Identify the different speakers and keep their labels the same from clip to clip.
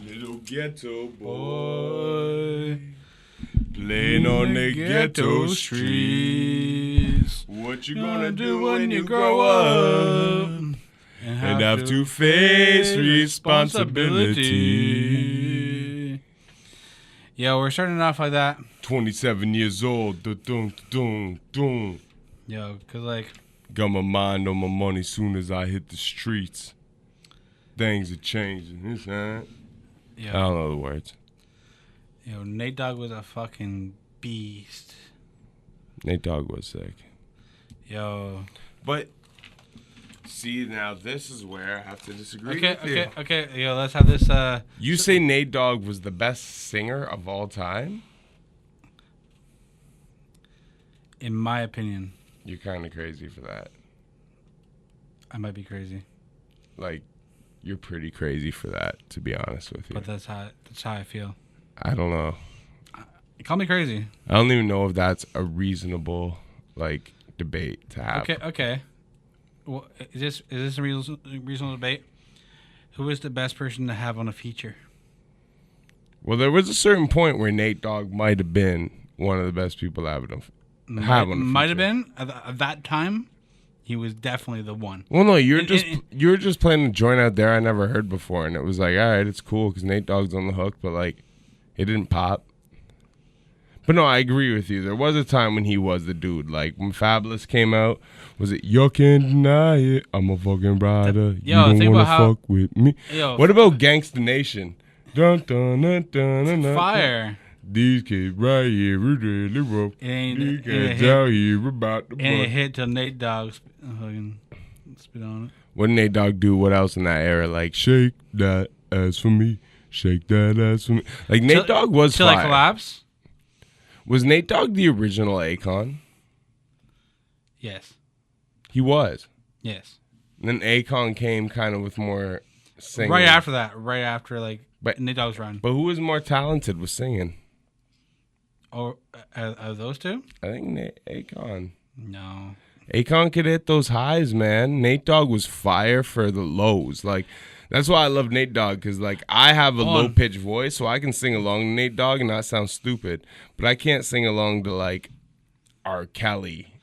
Speaker 1: Little ghetto boy, playing on the ghetto streets. What you gonna do when you grow up and have to face responsibility?
Speaker 2: Yo, we're starting off like that.
Speaker 1: 27 years old. Dun, dun, dun.
Speaker 2: Yo, cause like
Speaker 1: got my mind on my money soon as I hit the streets. Things are changing. I don't know the words.
Speaker 2: Yo, Nate Dogg was a fucking beast.
Speaker 1: Nate Dogg was sick.
Speaker 2: Yo.
Speaker 1: But, see, now this is where I have to disagree with you.
Speaker 2: Okay. Yo, let's have this.
Speaker 1: You say Nate Dogg was the best singer of all time?
Speaker 2: In my opinion.
Speaker 1: You're kind of crazy for that.
Speaker 2: I might be crazy.
Speaker 1: Like, you're pretty crazy for that, to be honest with you.
Speaker 2: But that's how I feel.
Speaker 1: I don't know.
Speaker 2: Call me crazy.
Speaker 1: I don't even know if that's a reasonable, like, debate to have.
Speaker 2: Okay. Well, is this a reasonable debate? Who is the best person to have on a feature?
Speaker 1: Well, there was a certain point where Nate Dogg might have been one of the best people to have on a feature.
Speaker 2: Might have been at that time. He was definitely the one.
Speaker 1: Well, no, you were just playing a joint out there I never heard before, and it was like, all right, it's cool because Nate Dogg's on the hook, but like, it didn't pop. But no, I agree with you. There was a time when he was the dude. Like when Fabulous came out, was it "You Can't Deny It"? I'm a fucking rider. You don't wanna fuck with me. What about Gangsta Nation? Dun dun dun dun dun.
Speaker 2: Fire.
Speaker 1: These kids right here, really rough. These kids out here about the.
Speaker 2: And it hit till Nate Dogg spit on it.
Speaker 1: What did Nate Dogg do? What else in that era? Like shake that ass for me, shake that ass for me. Like Nate Dogg was fire.
Speaker 2: Till I collapse.
Speaker 1: Was Nate Dogg the original Akon?
Speaker 2: Yes.
Speaker 1: He was.
Speaker 2: Yes.
Speaker 1: And then Akon came kind of with more singing.
Speaker 2: Right after that. Right after Nate Dogg's run.
Speaker 1: But who was more talented with singing?
Speaker 2: Or those two?
Speaker 1: I think Akon.
Speaker 2: No.
Speaker 1: Akon could hit those highs, man. Nate Dogg was fire for the lows. Like, that's why I love Nate Dogg, because, like, I have a low-pitched voice, so I can sing along to Nate Dogg and not sound stupid. But I can't sing along to, like, R. Kelly.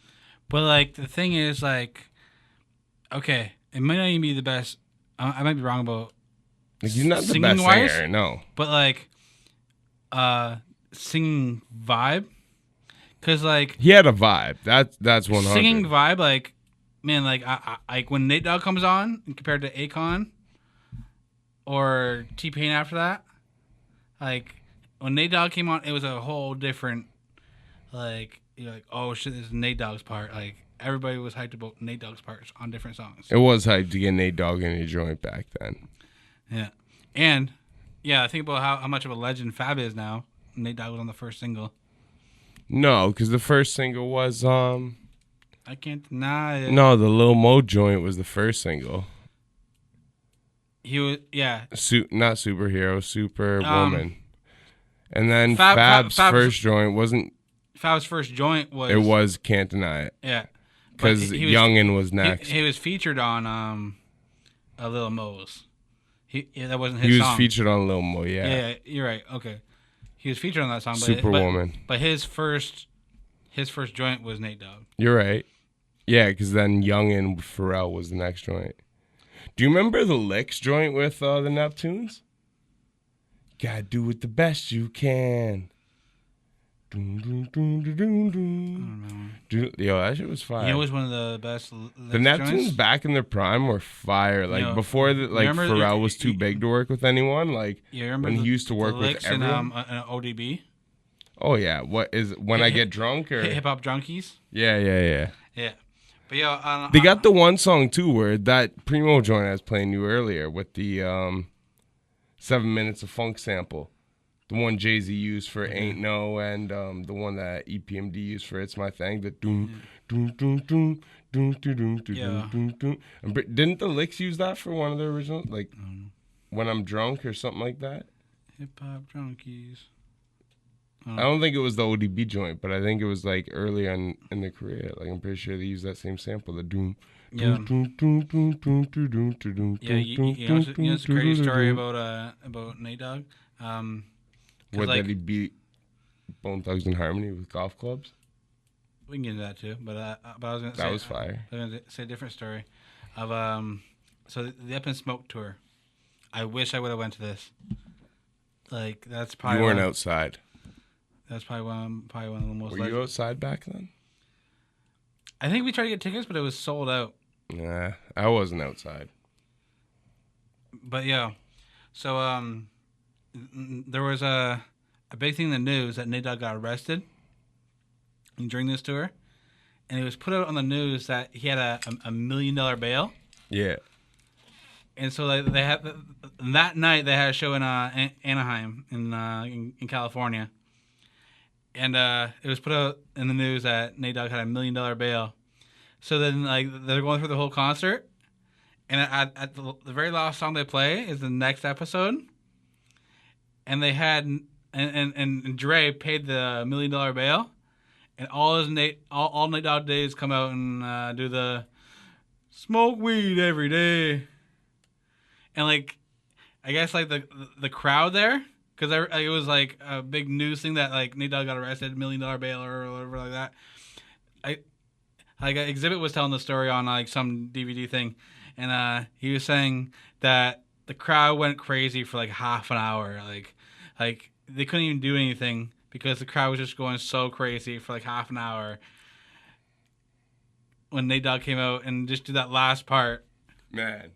Speaker 2: But, like, the thing is, like, okay, it might not even be the best. I might be wrong about
Speaker 1: like, he's not the best singer, no.
Speaker 2: But, like, singing vibe, because like
Speaker 1: he had a vibe. That's 100.
Speaker 2: Singing vibe, like man, like I like when Nate Dogg comes on compared to Akon or T-Pain after that. Like when Nate Dogg came on, it was a whole different. Like you're like, oh shit, this is Nate Dogg's part. Like everybody was hyped about Nate Dogg's parts on different songs.
Speaker 1: It was hyped to get Nate Dogg in a joint back then.
Speaker 2: Yeah, and yeah, think about how much of a legend Fab is now. Nate Dogg was on the first single. No,
Speaker 1: because the first single was
Speaker 2: I Can't Deny It.
Speaker 1: No, the Lil Mo joint was the first single.
Speaker 2: He was
Speaker 1: not Superhero, Superwoman. And then Fab's first joint wasn't.
Speaker 2: Fab's first joint was.
Speaker 1: It was Can't Deny It.
Speaker 2: Yeah,
Speaker 1: because Youngin was next.
Speaker 2: He was featured on a Lil Mo's. That wasn't his song.
Speaker 1: He was featured on Lil Mo.
Speaker 2: Yeah, you're right. Okay. He was featured on that song,
Speaker 1: Superwoman.
Speaker 2: But his first joint was Nate Dogg.
Speaker 1: You're right. Yeah, because then Youngin with Pharrell was the next joint. Do you remember the Licks joint with the Neptunes? Gotta do it the best you can. Dun, dun, dun, dun, dun. Yo, that shit was fire.
Speaker 2: It was one of the best.
Speaker 1: The Neptunes joints? Back in their prime were fire. Like before, Pharrell was too big to work with anyone. Like when he used to work with everyone.
Speaker 2: And ODB.
Speaker 1: Oh yeah, what is when I get drunk or
Speaker 2: Hip Hop Junkies?
Speaker 1: Yeah.
Speaker 2: But yo,
Speaker 1: they got the one song too where that Primo joint I was playing you earlier with the 7 minutes of funk sample. The one Jay-Z used for Ain't No, and the one that EPMD used for It's My Thing. The doom, doom, doom, doom, doom, doom, doom, doom, doom. Didn't the Licks use that for one of the originals? Like, When I'm Drunk or something like that?
Speaker 2: Hip Hop Junkies.
Speaker 1: I don't think it was the ODB joint, but I think it was like early on in their career. Like I'm pretty sure they used that same sample, the doom,
Speaker 2: Yeah. Yeah, you know it's a crazy story about Nate Dogg.
Speaker 1: What,
Speaker 2: like
Speaker 1: that he beat Bone Thugs and Harmony with golf clubs?
Speaker 2: we can get into that too, but I was gonna
Speaker 1: That
Speaker 2: say
Speaker 1: was fire.
Speaker 2: I was gonna say a different story of so the Up in Smoke tour. I wish I would have went to this. Like that's probably
Speaker 1: You weren't outside.
Speaker 2: That's probably one of the most.
Speaker 1: Were you outside back then?
Speaker 2: I think we tried to get tickets, but it was sold out.
Speaker 1: Nah, I wasn't outside.
Speaker 2: But yeah, so there was a big thing in the news that Nate Dogg got arrested during this tour, and it was put out on the news that he had a $1 million bail.
Speaker 1: Yeah.
Speaker 2: And so they had that night they had a show in Anaheim in California, and it was put out in the news that Nate Dogg had a $1 million bail. So then like they're going through the whole concert, and at the very last song they play is the next episode, and they had and Dre paid the $1 million bail, and all Nate Dogg days come out and do the smoke weed every day. And like, I guess like the crowd there, because it was like a big news thing that like Nate Dogg got arrested, $1 million bail or whatever like that. Exhibit was telling the story on like some DVD thing, and he was saying that the crowd went crazy for like half an hour, like they couldn't even do anything because the crowd was just going so crazy for like half an hour. When Nate Dogg came out and just did that last part,
Speaker 1: Man.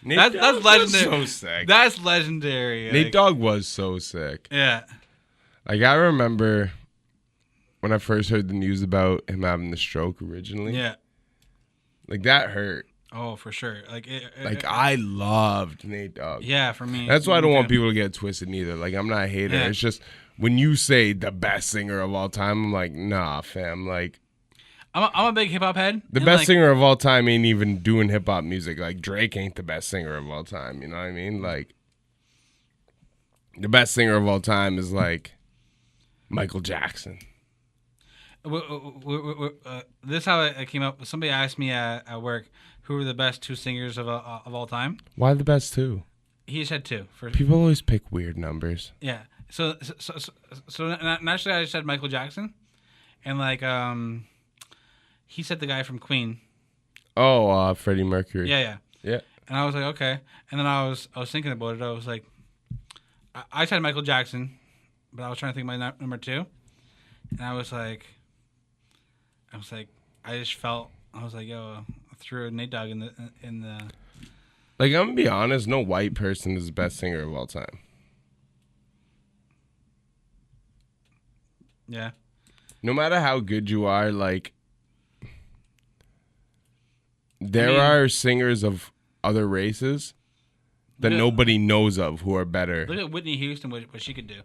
Speaker 2: That's legendary.
Speaker 1: So sick.
Speaker 2: That's legendary.
Speaker 1: Nate Dogg was so sick.
Speaker 2: Yeah.
Speaker 1: Like, I remember when I first heard the news about him having the stroke originally.
Speaker 2: Yeah.
Speaker 1: Like, that hurt.
Speaker 2: Oh, for sure.
Speaker 1: I loved Nate Dogg.
Speaker 2: Yeah, for me.
Speaker 1: That's why I don't want people to get twisted neither. Like, I'm not a hater.
Speaker 2: Yeah.
Speaker 1: It's just when you say the best singer of all time, I'm like, nah, fam. Like,
Speaker 2: I'm a big hip hop head.
Speaker 1: the best singer of all time ain't even doing hip hop music. Like, Drake ain't the best singer of all time. You know what I mean? Like, the best singer of all time is like Michael Jackson.
Speaker 2: This is how it came up. Somebody asked me at work who were the best two singers of all time.
Speaker 1: Why the best two?
Speaker 2: He just had two.
Speaker 1: People always pick weird numbers.
Speaker 2: Yeah. So naturally, I just said Michael Jackson, and like he said the guy from Queen.
Speaker 1: Oh, Freddie Mercury.
Speaker 2: Yeah.
Speaker 1: Yeah.
Speaker 2: And I was like, okay. And then I was thinking about it. I was like, I said Michael Jackson, but I was trying to think of my number two, and I was like, I just felt I was like, yo, I threw a Nate Dogg in the.
Speaker 1: Like, I'm gonna be honest, no white person is the best singer of all time.
Speaker 2: Yeah.
Speaker 1: No matter how good you are, like, there are singers of other races that nobody knows of who are better.
Speaker 2: Look at Whitney Houston, what she could do.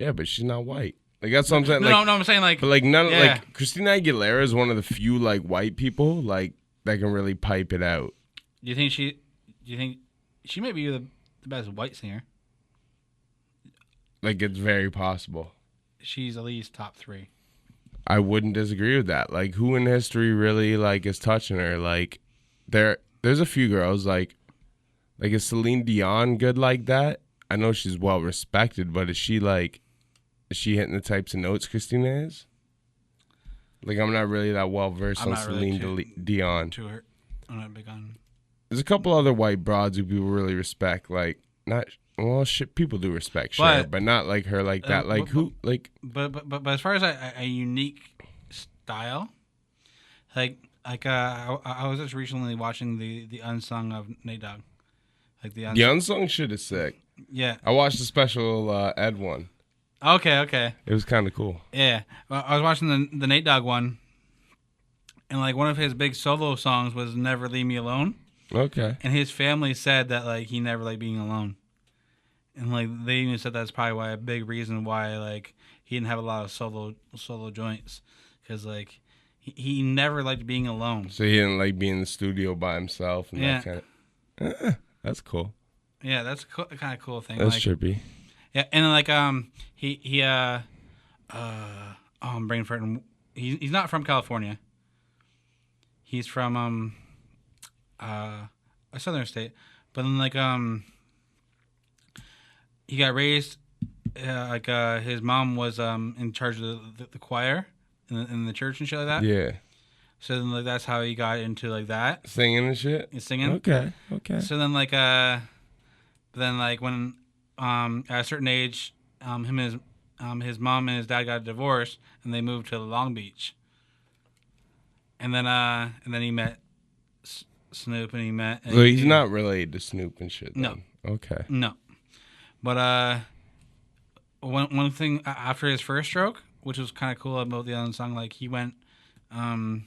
Speaker 1: Yeah, but she's not white. Like, that's what I'm saying.
Speaker 2: No, I'm saying like,
Speaker 1: but like like Christina Aguilera is one of the few like white people like that can really pipe it out.
Speaker 2: Do you think she might be the best white singer?
Speaker 1: Like, it's very possible.
Speaker 2: She's at least top 3.
Speaker 1: I wouldn't disagree with that. Like, who in history really like is touching her? Like, there's a few girls like is Celine Dion good like that? I know she's well respected, but is she hitting the types of notes Christina is? Like, I'm not really that well versed on Celine Dion.
Speaker 2: I'm not big on.
Speaker 1: There's a couple other white broads who people really respect. Like, people do respect Cher, but not like her like that. Like, who? Like,
Speaker 2: but as far as a unique style, I was just recently watching the unsung of Nate Dogg, like the
Speaker 1: unsung shit is sick.
Speaker 2: Yeah,
Speaker 1: I watched the special Ed one.
Speaker 2: Okay.
Speaker 1: It was kind of cool.
Speaker 2: Yeah, well, I was watching the Nate Dogg one, and like one of his big solo songs was "Never Leave Me Alone."
Speaker 1: Okay.
Speaker 2: And his family said that like he never liked being alone. And like they even said that's probably a big reason why like he didn't have a lot of solo joints, because like he never liked being alone.
Speaker 1: So he didn't like being in the studio by himself and that kind of. That's cool.
Speaker 2: Yeah, that's a kind of cool thing.
Speaker 1: That's
Speaker 2: like,
Speaker 1: trippy.
Speaker 2: Yeah, and like I'm brain farting. He's not from California. He's from a southern state, but then like he got raised his mom was in charge of the choir in the church and shit like that.
Speaker 1: Yeah.
Speaker 2: So then like that's how he got into like that
Speaker 1: Singing and shit?
Speaker 2: singing.
Speaker 1: Okay.
Speaker 2: So then when at a certain age, his mom and his dad got divorced and they moved to Long Beach. And then he met Snoop and he met.
Speaker 1: So he's not related to Snoop and shit then.
Speaker 2: No.
Speaker 1: Okay.
Speaker 2: No. But one thing after his first stroke, which was kind of cool about the other song, like he went and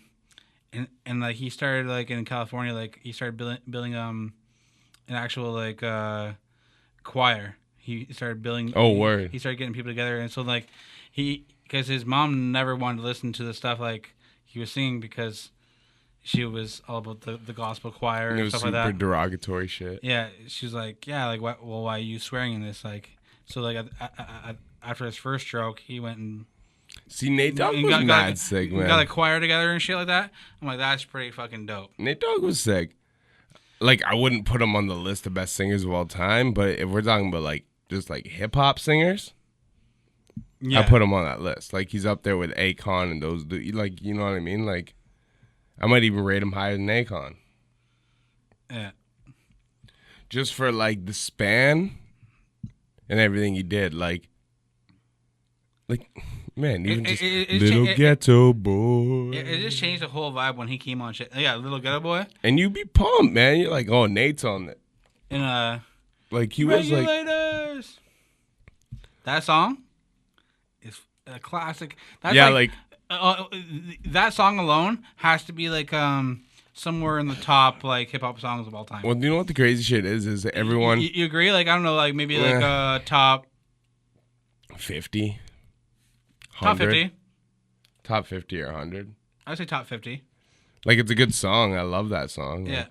Speaker 2: like he started like in California, like he started building an actual like choir. He started building.
Speaker 1: Oh, word.
Speaker 2: He started getting people together, and so like because his mom never wanted to listen to the stuff like he was singing because she was all about the gospel choir
Speaker 1: And it
Speaker 2: and
Speaker 1: was
Speaker 2: stuff
Speaker 1: super
Speaker 2: like that.
Speaker 1: derogatory shit.
Speaker 2: Yeah, she was like, yeah, like why are you swearing in this? Like, so like after his first stroke, he went and
Speaker 1: See, Nate Dogg was mad sick, man.
Speaker 2: got a choir together and shit like that. I'm like, that's pretty fucking dope.
Speaker 1: Nate Dogg was sick. Like, I wouldn't put him on the list of best singers of all time, but if we're talking about like just like hip hop singers,
Speaker 2: Yeah,
Speaker 1: I put him on that list. Like, he's up there with Akon and those. Like, you know what I mean? Like, I might even rate him higher than Akon.
Speaker 2: Yeah.
Speaker 1: Just for like the span and everything he did. Like man, even just little ghetto boy.
Speaker 2: It just changed the whole vibe when he came on shit. Yeah, Little Ghetto Boy.
Speaker 1: And you be pumped, man. You're like, oh, Nate's on it.
Speaker 2: And
Speaker 1: Like he was like,
Speaker 2: Regulators. That song is a classic. That's
Speaker 1: yeah, like
Speaker 2: that song alone has to be like somewhere in the top like hip hop songs of all time.
Speaker 1: well, you know what the crazy shit is? Is that everyone
Speaker 2: You agree? Like I don't know, like maybe like top
Speaker 1: 50,
Speaker 2: top 50.
Speaker 1: top 50 or 100.
Speaker 2: I'd say top 50.
Speaker 1: Like it's a good song. I love that song.
Speaker 2: Yeah.
Speaker 1: Like,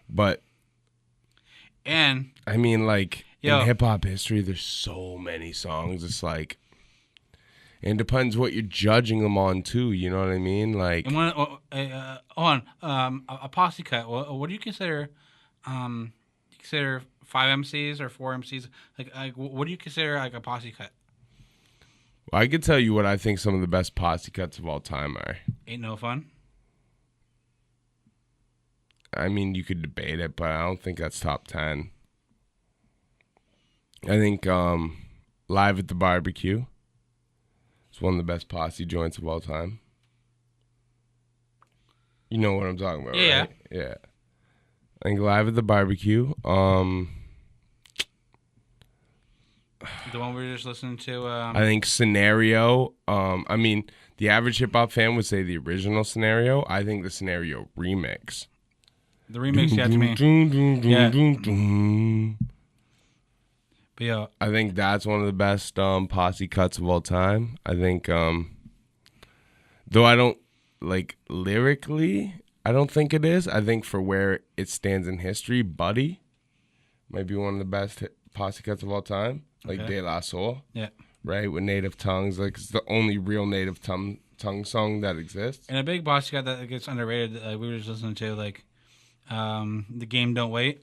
Speaker 1: but
Speaker 2: And
Speaker 1: I mean, like
Speaker 2: Yo.
Speaker 1: in hip hop history, there's so many songs. It's like, and it depends what you're judging them on too. You know what I mean? Like,
Speaker 2: and a posse cut. What do you consider? You consider 5 MCs or 4 MCs? Like what do you consider like a posse cut?
Speaker 1: I could tell you what I think some of the best posse cuts of all time are.
Speaker 2: Ain't No Fun.
Speaker 1: I mean, you could debate it, but I don't think that's top 10. I think Live at the Barbecue is one of the best posse joints of all time. You know what I'm talking about,
Speaker 2: Yeah.
Speaker 1: right? Yeah. I think Live at the Barbecue.
Speaker 2: The one we were just listening to.
Speaker 1: I think Scenario. I mean, the average hip hop fan would say the original Scenario. I think the Scenario remix.
Speaker 2: The remix got to me.
Speaker 1: Yeah.
Speaker 2: But yeah,
Speaker 1: I think that's one of the best posse cuts of all time. I think, though I don't like lyrically, I don't think it is. I think for where it stands in history, Buddy might be one of the best posse cuts of all time. Like
Speaker 2: Okay.
Speaker 1: De La Soul,
Speaker 2: yeah.
Speaker 1: right? With Native Tongues, like it's the only real Native tongue song that exists.
Speaker 2: And a big boss cut that gets underrated. We were just listening to like, The Game Don't Wait.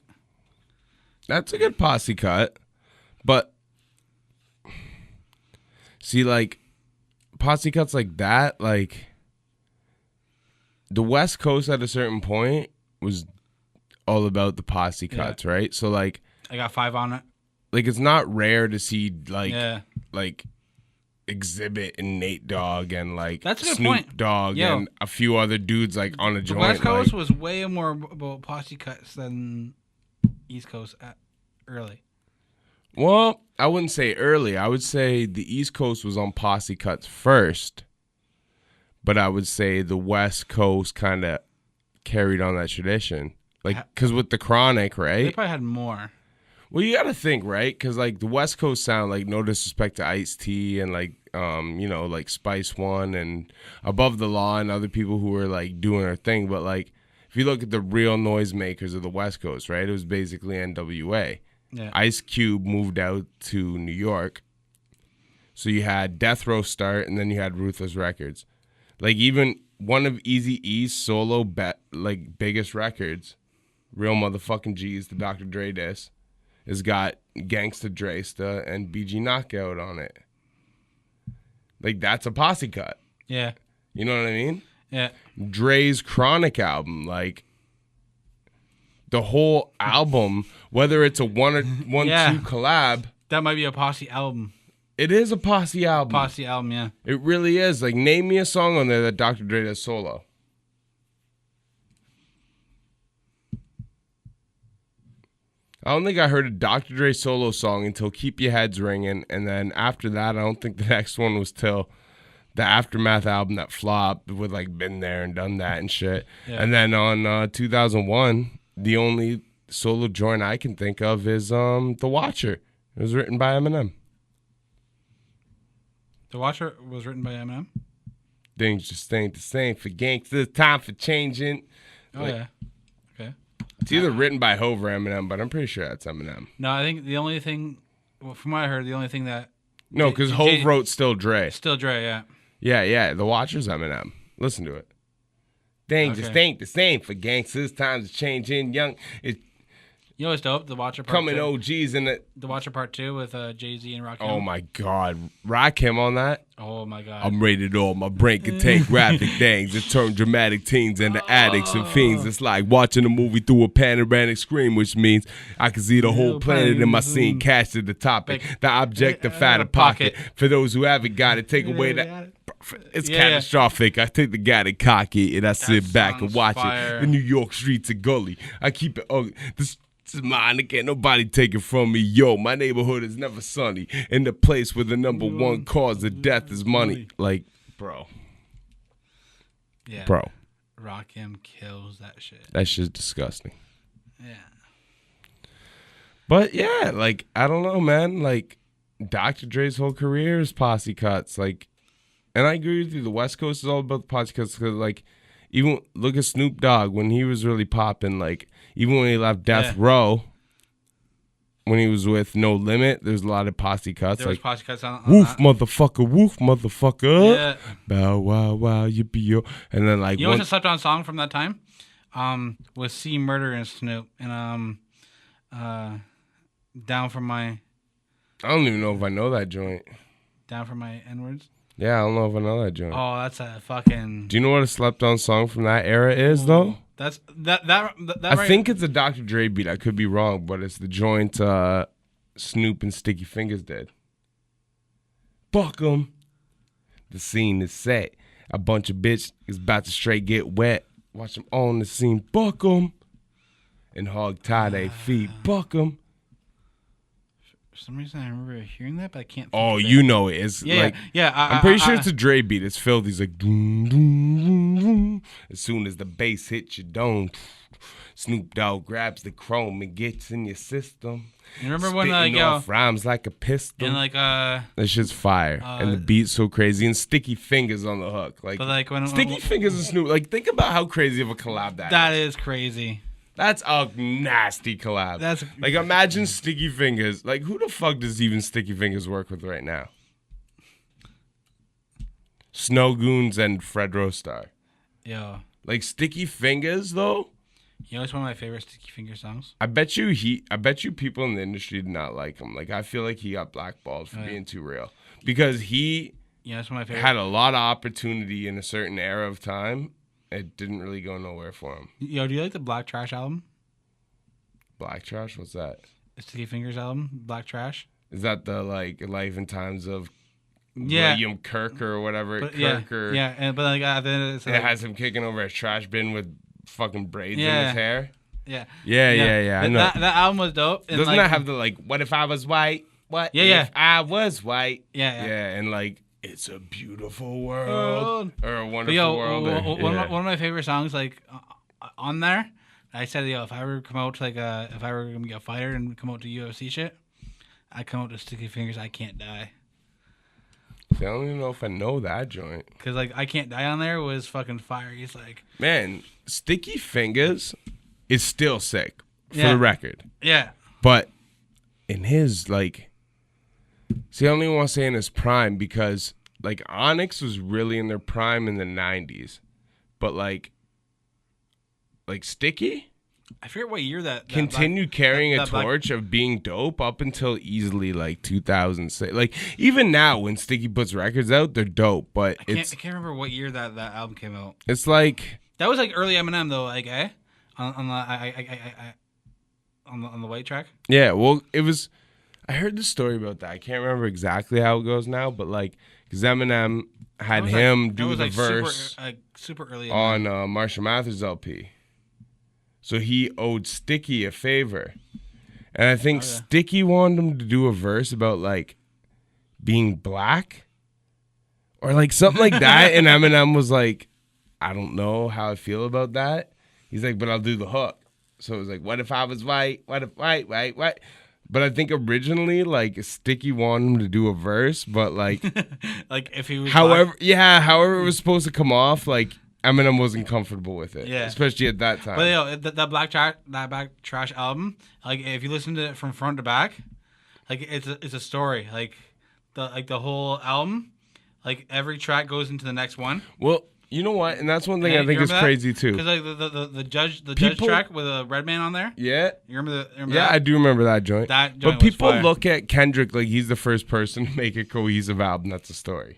Speaker 1: That's a good posse cut, but see, like posse cuts like that, like the West Coast at a certain point was all about the posse cuts, right? So like,
Speaker 2: I got 5 on it.
Speaker 1: like it's not rare to see like
Speaker 2: Yeah.
Speaker 1: like Exhibit and Nate Dogg and like
Speaker 2: That's a good
Speaker 1: Snoop
Speaker 2: point.
Speaker 1: Dogg
Speaker 2: Yo.
Speaker 1: and a few other dudes like on a
Speaker 2: The
Speaker 1: joint.
Speaker 2: West Coast
Speaker 1: like,
Speaker 2: was way more about posse cuts than East Coast early.
Speaker 1: well, I wouldn't say early. I would say the East Coast was on posse cuts first, but I would say the West Coast kind of carried on that tradition. Like, because with the Chronic,
Speaker 2: They
Speaker 1: right?
Speaker 2: probably had more.
Speaker 1: Well, you got to think, right? Because like the West Coast sound, like no disrespect to Ice-T and like you know, like Spice One and Above the Law and other people who were like doing their thing, but like if you look at the real noisemakers of the West Coast, right? It was basically NWA.
Speaker 2: Yeah.
Speaker 1: Ice Cube moved out to New York. So you had Death Row start, and then you had Ruthless Records. Like even one of Eazy-E's solo like biggest records Real Motherfucking G's, the Dr. Dre disc, has got Gangsta Dresta and BG Knockout on it. Like, that's a posse cut.
Speaker 2: Yeah.
Speaker 1: You know what I mean?
Speaker 2: Yeah.
Speaker 1: Dre's Chronic album, like, the whole album, whether it's a one-two collab.
Speaker 2: That might be a posse album.
Speaker 1: It is a posse album.
Speaker 2: Posse album, yeah.
Speaker 1: It really is. Like, name me a song on there that Dr. Dre does solo. I don't think I heard a Dr. Dre solo song until Keep Your Heads Ringing, and then after that, I don't think the next one was till the Aftermath album that flopped with, like, Been There and Done That and shit. Yeah. And then on 2001, the only solo joint I can think of is The Watcher. It was written by Eminem.
Speaker 2: The Watcher was written by Eminem?
Speaker 1: Things just ain't the same for gangsters. Time for changing.
Speaker 2: Oh, yeah. Okay.
Speaker 1: It's either written by Hov or Eminem, but I'm pretty sure that's Eminem.
Speaker 2: No, I think the only thing, well, from what I heard, the only thing that...
Speaker 1: No, because Hov wrote Still Dre.
Speaker 2: Still Dre, yeah.
Speaker 1: Yeah. The Watcher's Eminem. Listen to it. Things just ain't the same for gangsters. Times are changing. Young...
Speaker 2: You know what's dope? The Watcher Part
Speaker 1: Coming
Speaker 2: 2.
Speaker 1: OGs in it.
Speaker 2: The Watcher Part 2 with Jay-Z and Rakim.
Speaker 1: Oh, my God. Rakim on that?
Speaker 2: Oh, my God.
Speaker 1: I'm rated all. My brain can take graphic things and turn dramatic teens into addicts and fiends. It's like watching a movie through a panoramic screen, which means I can see the whole planet in my scene. Cast to the topic. The object of fat a pocket. For those who haven't got it, take away that. It's catastrophic. I take the guy to cocky and I sit back and watch it. The New York streets are gully. I keep it ugly. This is mine. Can't nobody take it from me. Yo, my neighborhood is never sunny. In the place where the number one cause of death is money. Like, bro.
Speaker 2: Yeah.
Speaker 1: Bro.
Speaker 2: Rakim kills that shit.
Speaker 1: That shit's disgusting.
Speaker 2: Yeah.
Speaker 1: But yeah, like, I don't know, man. Like, Dr. Dre's whole career is posse cuts. Like, and I agree with you. The West Coast is all about the posse cuts because, like, even look at Snoop Dogg when he was really popping. Like, even when he left Death Row, when he was with No Limit, there's a lot of posse cuts.
Speaker 2: There was
Speaker 1: like,
Speaker 2: posse cuts on
Speaker 1: woof,
Speaker 2: that.
Speaker 1: motherfucker, woof, motherfucker.
Speaker 2: Yeah.
Speaker 1: Bow, wow, wow, yippee, yo. And then, like,
Speaker 2: you know what's a slept on song from that time? Was C Murder and Snoop. And, Down from my...
Speaker 1: I don't even know if I know that joint.
Speaker 2: Down from my N-words?
Speaker 1: Yeah, I don't know if I know that joint.
Speaker 2: Oh, that's a fucking...
Speaker 1: Do you know what a slept on song from that era is, though?
Speaker 2: That's that
Speaker 1: I think it's a Dr. Dre beat. I could be wrong, but it's the joint Snoop and Sticky Fingers did. Fuck 'em. The scene is set. A bunch of bitch is about to straight get wet. Watch them on the scene. Buck 'em. And hog tie their feet. Buck 'em.
Speaker 2: For some reason, I remember hearing that, but I can't.
Speaker 1: Oh, you know it. It's like, I'm pretty sure it's a Dre beat. It's filthy. It's like, doom, doom, doom, doom. As soon as the bass hits your dome, Snoop Dogg grabs the chrome and gets in your system.
Speaker 2: You remember when
Speaker 1: off rhymes like a pistol?
Speaker 2: And like
Speaker 1: that shit's fire, and the beat's so crazy, and Sticky Fingers on the hook. Like,
Speaker 2: but like when
Speaker 1: Sticky Fingers and Snoop. Like, think about how crazy of a collab that is.
Speaker 2: That is crazy.
Speaker 1: That's a nasty collab.
Speaker 2: That's
Speaker 1: like, imagine Sticky Fingers. Like, who the fuck does even Sticky Fingers work with right now? Snow Goons and Fred Rostar.
Speaker 2: Yeah.
Speaker 1: Like, Sticky Fingers, though.
Speaker 2: You know, it's one of my favorite Sticky Finger songs.
Speaker 1: I bet you people in the industry did not like him. Like, I feel like he got blackballed for being too real because he
Speaker 2: it's one of my favorite.
Speaker 1: Had a lot of opportunity in a certain era of time. It didn't really go nowhere for him.
Speaker 2: Yo, do you like the Black Trash album?
Speaker 1: Black Trash? What's that?
Speaker 2: The Sticky Fingers album, Black Trash.
Speaker 1: Is that the, like, Life and Times of William Kirk or whatever?
Speaker 2: But,
Speaker 1: Kirk
Speaker 2: and but like at the end
Speaker 1: it has him kicking over a trash bin with fucking braids in his hair.
Speaker 2: Yeah.
Speaker 1: I know.
Speaker 2: That album was dope. And
Speaker 1: doesn't that have the, like, what if I was white? What if I was white?
Speaker 2: Yeah,
Speaker 1: and like, it's a beautiful world or a wonderful world.
Speaker 2: One of my favorite songs, like on there, I said, yo, if I were to come out to if I were gonna be a fighter and come out to UFC shit, I'd come out to Sticky Fingers. I Can't Die.
Speaker 1: See, I don't even know if I know that joint.
Speaker 2: Cause like I Can't Die on there was fucking fire. He's like,
Speaker 1: man, Sticky Fingers is still sick for the record.
Speaker 2: Yeah,
Speaker 1: but in his like. See, I don't even want to say in his prime because, like, Onyx was really in their prime in the 90s. But, like Sticky?
Speaker 2: I forget what year that
Speaker 1: continued carrying a torch of being dope up until easily like 2006. Like even now, when Sticky puts records out, they're dope. But
Speaker 2: I can't remember what year that album came out.
Speaker 1: It's like
Speaker 2: that was like early Eminem though, like on the white track.
Speaker 1: Yeah, well, it was. I heard the story about that. I can't remember exactly how it goes now, but like, because Eminem had him do the verse
Speaker 2: super early
Speaker 1: on Marshall Mathers LP. So he owed Sticky a favor. And I think Sticky wanted him to do a verse about like being black or like something like that. And Eminem was like, I don't know how I feel about that. He's like, but I'll do the hook. So it was like, what if I was white? What if white? But I think originally, like, Sticky wanted him to do a verse, but like,
Speaker 2: like if he was
Speaker 1: however it was supposed to come off, like Eminem wasn't comfortable with it, especially at that time.
Speaker 2: But yo, that Black Trash album, like if you listen to it from front to back, like it's a story, like the whole album, like every track goes into the next one.
Speaker 1: Well, you know what, and that's one thing I think is crazy too.
Speaker 2: Because like the judge track with a Redman on there.
Speaker 1: Yeah,
Speaker 2: you remember that?
Speaker 1: Yeah, I do remember that joint. But people look at Kendrick like he's the first person to make a cohesive album that's a story.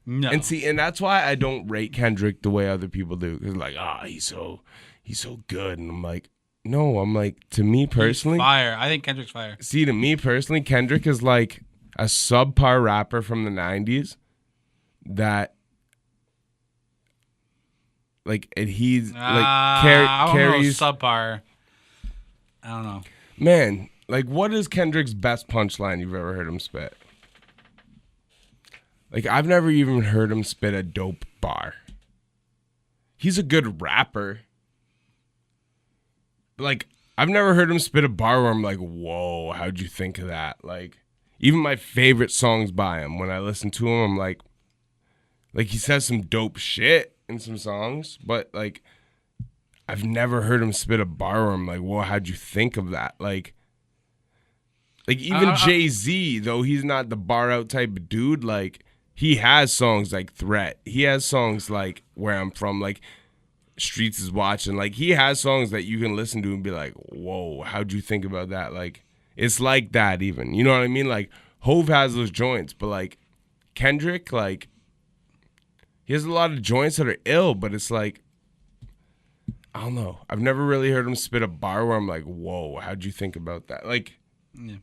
Speaker 2: No.
Speaker 1: And that's why I don't rate Kendrick the way other people do. Because like, he's so good. And I'm like, no, to me personally.
Speaker 2: He's fire. I think Kendrick's fire.
Speaker 1: See, to me personally, Kendrick is like a subpar rapper from the 90s that, like, and he's like carries.
Speaker 2: Subpar. I don't know.
Speaker 1: Man, like, what is Kendrick's best punchline you've ever heard him spit? Like, I've never even heard him spit a dope bar. He's a good rapper. Like, I've never heard him spit a bar where I'm like, whoa, how'd you think of that? Like, even my favorite songs by him, when I listen to him, I'm like he says some dope shit in some songs, but, like, I've never heard him spit a bar where I'm like, whoa, how'd you think of that? Like even Jay-Z, though he's not the bar out type of dude, like, he has songs like Threat. He has songs like Where I'm From, like Streets is Watching. Like, he has songs that you can listen to and be like, whoa, how'd you think about that? Like, it's like that even. You know what I mean? Like, Hove has those joints, but, like, Kendrick, like, he has a lot of joints that are ill, but it's like, I don't know. I've never really heard him spit a bar where I'm like, whoa, how'd you think about that? Like,
Speaker 2: yeah.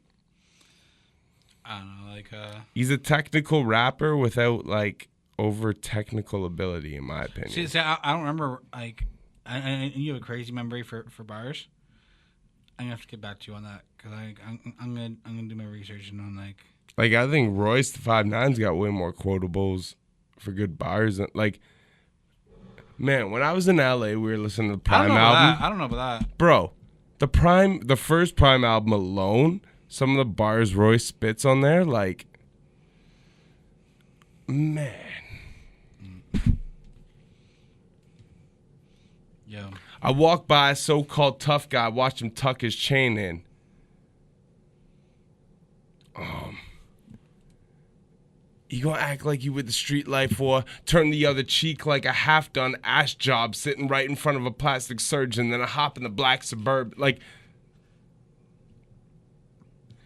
Speaker 2: I don't know, like
Speaker 1: he's a technical rapper without like over technical ability, in my opinion.
Speaker 2: See, I don't remember like. You have a crazy memory for bars. I'm gonna have to get back to you on that because I'm gonna do my research on like.
Speaker 1: I think Royce the 5'9's got way more quotables for good bars than like. Man, when I was in LA, we were listening to the Prime album.
Speaker 2: I don't know about that,
Speaker 1: bro. The first Prime album alone. Some of the bars Royce spits on there, like, man.
Speaker 2: Yo.
Speaker 1: I walked by a so-called tough guy, watched him tuck his chain in. You gonna act like you with the street life or turn the other cheek like a half-done ass job sitting right in front of a plastic surgeon, then a hop in the black Suburban, like...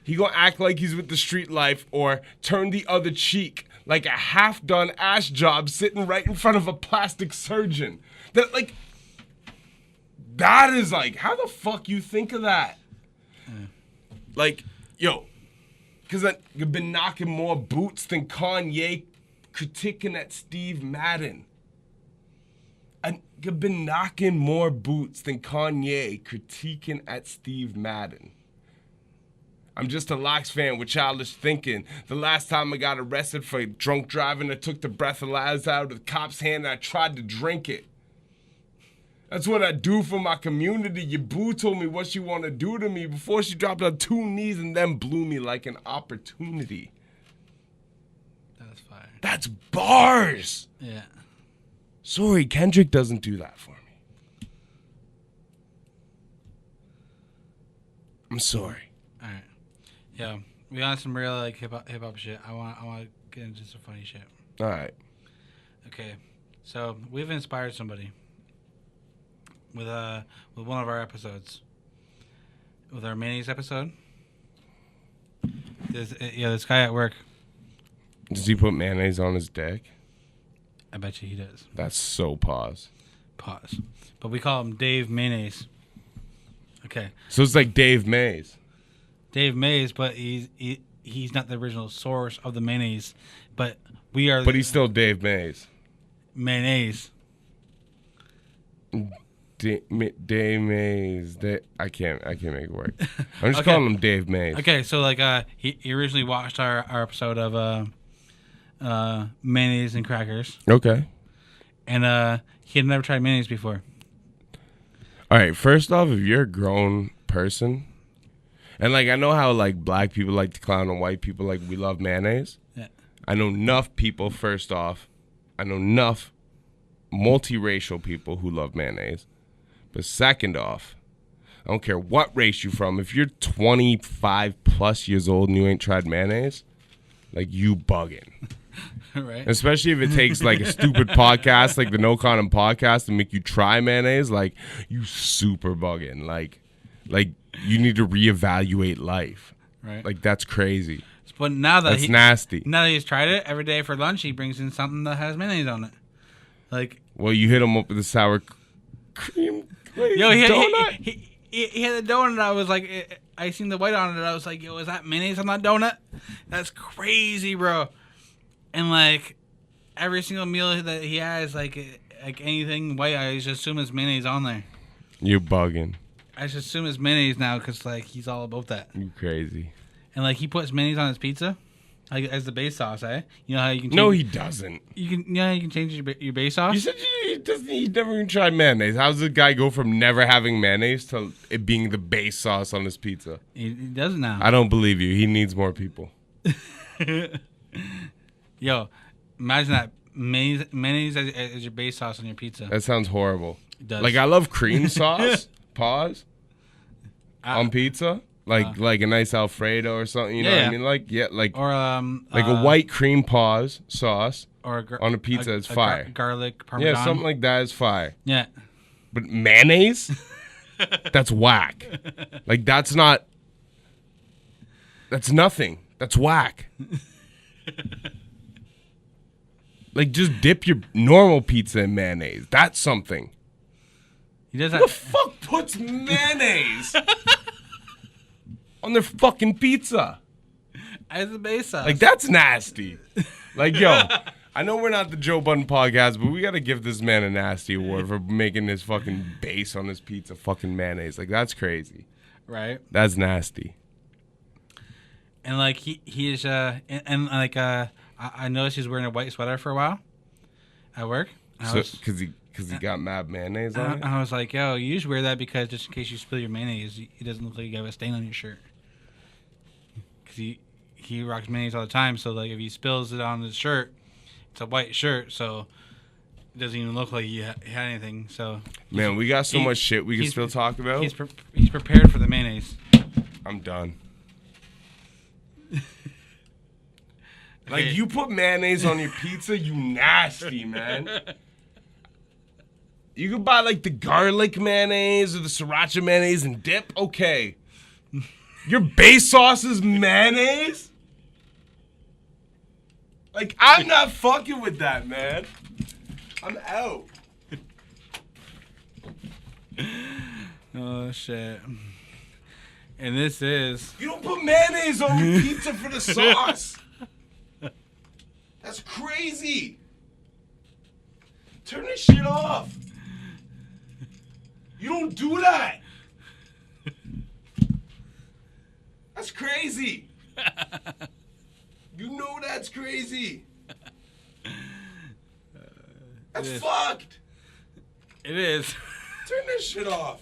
Speaker 1: He gonna act like he's with the street life or turn the other cheek like a half-done ass job sitting right in front of a plastic surgeon. That is like, how the fuck you think of that? Like, yo, because I've been knocking more boots than Kanye critiquing at Steve Madden. I've been knocking more boots than Kanye critiquing at Steve Madden. I'm just a Locks fan with childish thinking. The last time I got arrested for drunk driving, I took the breathalyzer out of the cop's hand and I tried to drink it. That's what I do for my community. Your boo told me what she want to do to me before she dropped on 2 knees and then blew me like an opportunity.
Speaker 2: That's fire.
Speaker 1: That's bars.
Speaker 2: Yeah.
Speaker 1: Sorry, Kendrick doesn't do that for me. I'm sorry.
Speaker 2: All right. Yeah, we got some real like hip hop shit. I want to get into some funny shit.
Speaker 1: All right.
Speaker 2: Okay, so we've inspired somebody. with one of our episodes, with our mayonnaise episode. This guy at work.
Speaker 1: Does he put mayonnaise on his dick?
Speaker 2: I bet you he does.
Speaker 1: That's so pause.
Speaker 2: Pause. But we call him Dave Mayonnaise. Okay.
Speaker 1: So it's like Dave Mays.
Speaker 2: Dave Mays, but he's not the original source of the mayonnaise. But we are.
Speaker 1: But he's still Dave Mays.
Speaker 2: Mayonnaise.
Speaker 1: Dave Mays. I can't make it work. I'm just calling him Dave Mays.
Speaker 2: Okay, so like he originally watched our episode of mayonnaise and crackers.
Speaker 1: Okay.
Speaker 2: And he had never tried mayonnaise before.
Speaker 1: All right, first off, if you're a grown person, and like I know how like black people like to clown on white people, like we love mayonnaise.
Speaker 2: Yeah.
Speaker 1: I know enough people, first off, I know enough multiracial people who love mayonnaise. But second off, I don't care what race you're from. If you're 25 plus years old and you ain't tried mayonnaise, like you bugging.
Speaker 2: Right.
Speaker 1: Especially if it takes like a stupid podcast like the No Condom podcast to make you try mayonnaise, like you super bugging. Like you need to reevaluate life.
Speaker 2: Right.
Speaker 1: Like that's crazy.
Speaker 2: But now that
Speaker 1: that's nasty.
Speaker 2: Now that he's tried it every day for lunch, he brings in something that has mayonnaise on it. Like,
Speaker 1: well, you hit him up with a sour cream glazed
Speaker 2: donut. He had a donut. I was like, I seen the white on it. I was like, yo, is that mayonnaise on that donut? That's crazy, bro. And like every single meal that he has, like anything white, I just assume it's mayonnaise on there.
Speaker 1: You bugging.
Speaker 2: I just assume it's mayonnaise now because like he's all about that.
Speaker 1: You crazy.
Speaker 2: And like he puts mayonnaise on his pizza, like as the base sauce, eh? You know how you can?
Speaker 1: No, he doesn't.
Speaker 2: You can change your base sauce.
Speaker 1: You said he never even tried mayonnaise. How does the guy go from never having mayonnaise to it being the base sauce on his pizza?
Speaker 2: He does it now.
Speaker 1: I don't believe you. He needs more people.
Speaker 2: Yo, imagine that mayonnaise as your base sauce on your pizza.
Speaker 1: That sounds horrible.
Speaker 2: It does.
Speaker 1: Like I love cream sauce. Pause. On pizza, like a nice Alfredo or something. You know what I mean? Like
Speaker 2: or
Speaker 1: a white cream sauce
Speaker 2: or
Speaker 1: on a pizza is fire.
Speaker 2: Garlic parmesan.
Speaker 1: Yeah, something like that is fire.
Speaker 2: Yeah.
Speaker 1: But mayonnaise, that's whack. Like that's not. That's nothing. That's whack. Like, just dip your normal pizza in mayonnaise. That's something.
Speaker 2: He does
Speaker 1: Who the fuck puts mayonnaise on their fucking pizza?
Speaker 2: As a base sauce.
Speaker 1: Like, that's nasty. Like, yo, I know we're not the Joe Budden podcast, but we got to give this man a nasty award for making his fucking base on his pizza fucking mayonnaise. Like, that's crazy.
Speaker 2: Right.
Speaker 1: That's nasty.
Speaker 2: And, like, he is, I noticed he's wearing a white sweater for a while at work.
Speaker 1: Because he got mad mayonnaise on it?
Speaker 2: I was like, yo, you just wear that because just in case you spill your mayonnaise, it doesn't look like you have a stain on your shirt. Because he rocks mayonnaise all the time, so like if he spills it on his shirt, it's a white shirt, so it doesn't even look like he had anything. So
Speaker 1: man, we got so much shit we can still talk about.
Speaker 2: He's prepared for the mayonnaise.
Speaker 1: I'm done. Like, you put mayonnaise on your pizza, you nasty, man. You could buy, like, the garlic mayonnaise or the sriracha mayonnaise and dip. Okay. Your base sauce is mayonnaise? Like, I'm not fucking with that, man. I'm out.
Speaker 2: Oh, shit. And this is...
Speaker 1: You don't put mayonnaise on your pizza for the sauce. That's crazy. Turn this shit off. You don't do that. That's crazy. You know that's crazy. That's fucked.
Speaker 2: It is.
Speaker 1: Turn this shit off.